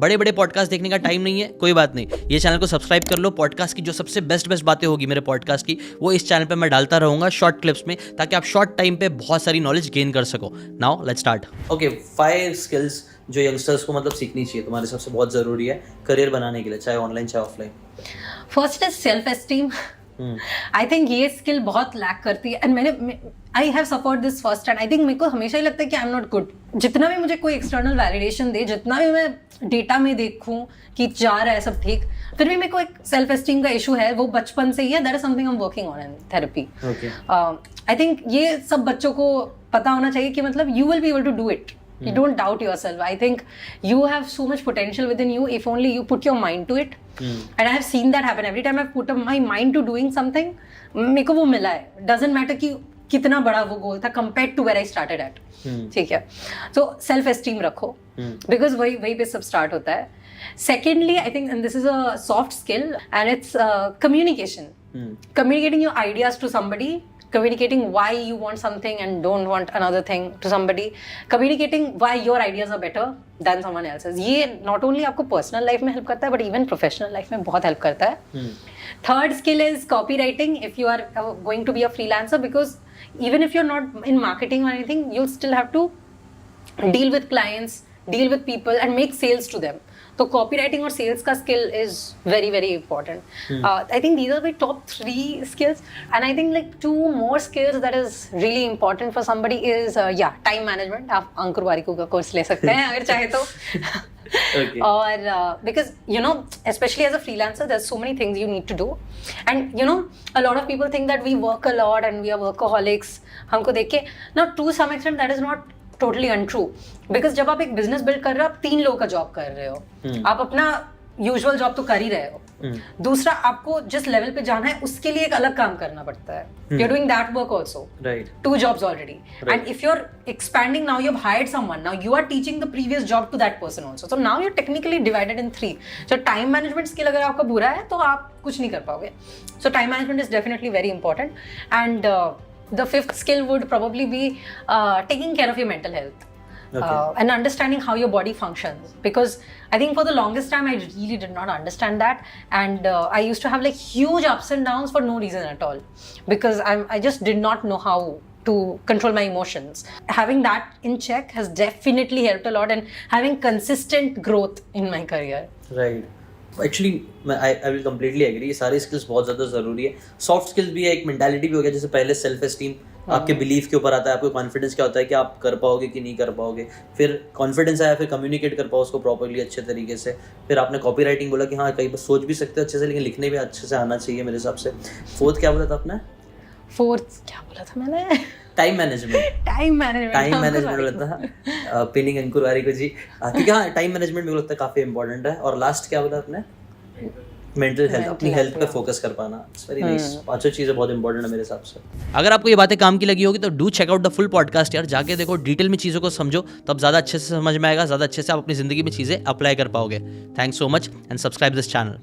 बड़े बड़े पॉडकास्ट देखने का टाइम नहीं है, कोई बात नहीं, ये चैनल को सब्सक्राइब कर लो। पॉडकास्ट की जो सबसे बेस्ट बातें होगी मेरे पॉडकास्ट की, वो इस चैनल पे मैं डालता रहूंगा शॉर्ट क्लिप्स में, ताकि आप शॉर्ट टाइम पे बहुत सारी नॉलेज गेन कर सको। Now let's start. Okay, 5 skills जो यंगस्टर्स को मतलब सीखनी चाहिए तुम्हारे हिसाब से बहुत ज़रूरी है करियर बनाने के लिए, चाहे ऑनलाइन चाहे offline. First is self esteem. I think ये स्किल बहुत लैक करती है, and I have suffered this first hand. I think मेरे को हमेशा ही लगता है कि आई एम नॉट गुड। जितना भी मुझे कोई एक्सटर्नल वैलिडेशन दे, जितना भी मैं डेटा में देखूं कि जा रहा है सब ठीक, फिर भी मेरे को एक सेल्फ एस्टीम का इशू है, वो बचपन से ही है। That is something I am working on in therapy. I think ये सब बच्चों को पता होना चाहिए कि मतलब you will be able to do it. You don't doubt yourself. I think you have so much potential within you if only you put your mind to it. And I have seen that happen. Every time I've put my mind to doing something, मेरे को वो मिला है. Doesn't matter कि कितना बड़ा वो गोल था compared to where I started at. ठीक है. So self esteem रखो. Because वही पे सब start होता है. Secondly, I think, and this is a soft skill, and it's communication. Communicating your ideas to somebody. Communicating why you want something and don't want another thing to somebody. Communicating why your ideas are better than someone else's. ये not only आपको personal life में help करता है, but even professional life में बहुत help करता है. Third skill is copywriting if you are going to be a freelancer, because even if you're not in marketing or anything, you still have to deal with clients, deal with people and make sales to them. तो copywriting और sales का skill is very very important. I think these are my top 3 skills, and I think like 2 more skills that is really important for somebody is time management. आप अंकुर वारिकू का course ले सकते हैं अगर चाहे तो. Okay. और because you know, especially as a freelancer, there's so many things you need to do, and you know, a lot of people think that we work a lot and we are workaholics. हमको देख के, now to some extent that is not totally untrue, because जब आप एक business build कर रहे हो, आप 3 लोगों का जॉब कर रहे हो. आप अपना यूजुअल जॉब तो कर ही रहे हो. दूसरा, आपको जिस लेवल पे जाना है उसके लिए एक अलग काम करना पड़ता है. You are doing that work also. Right. 2 jobs already. And if you're expanding now, you've hired someone, now you are teaching the previous job to that person also. So now you're technically divided in 3. So time management skill अगर आपका बुरा है तो आप कुछ नहीं कर पाओगे. So time management is definitely very important. And the 5th skill would probably be taking care of your mental health. Okay. And understanding how your body functions, because I think for the longest time I really did not understand that, and I used to have like huge ups and downs for no reason at all, because I just did not know how to control my emotions. Having that in check has definitely helped a lot, and having consistent growth in my career. Right. Actually I will completely agree, ये सारी skills बहुत ज़्यादा ज़रूरी है. Soft skills भी है, एक mentality भी हो गया. जैसे पहले सेल्फ एस्टीम आपके बिलीफ के ऊपर आता है, आपको कॉन्फिडेंस क्या होता है कि आप कर पाओगे कि नहीं कर पाओगे. फिर कॉन्फिडेंस आया, फिर कम्युनिकेट कर पाओ उसको प्रॉपर्ली अच्छे तरीके से. फिर आपने कॉपी राइटिंग बोला कि हाँ कई बार सोच भी सकते हो अच्छे से, लेकिन लिखने भी अच्छे से आना चाहिए मेरे हिसाब से. 4th क्या बोला था आपने? 4th क्या बोला था मैंने? टाइम मैनेजमेंट बोला था. पिनिंग अंकुर वारिकू जी, क्योंकि हाँ टाइम मैनेजमेंट मेरे को लगता है काफ़ी इंपॉर्टेंट है. और लास्ट क्या बोला आपने? मेंटल हेल्थ, अपनी हेल्थ पे फोकस कर पाना. It's very nice. 5 चीज़ें बहुत इंपॉर्टेंट है मेरे हिसाब से. अगर आपको ये बातें काम की लगी होगी तो do check out the full podcast यार. जाके देखो, डिटेल में चीज़ों को समझो, तब ज़्यादा अच्छे से समझ में आएगा, ज़्यादा अच्छे से आप अपनी ज़िंदगी में चीज़ें अप्लाई कर पाओगे. Thanks so much and subscribe this channel.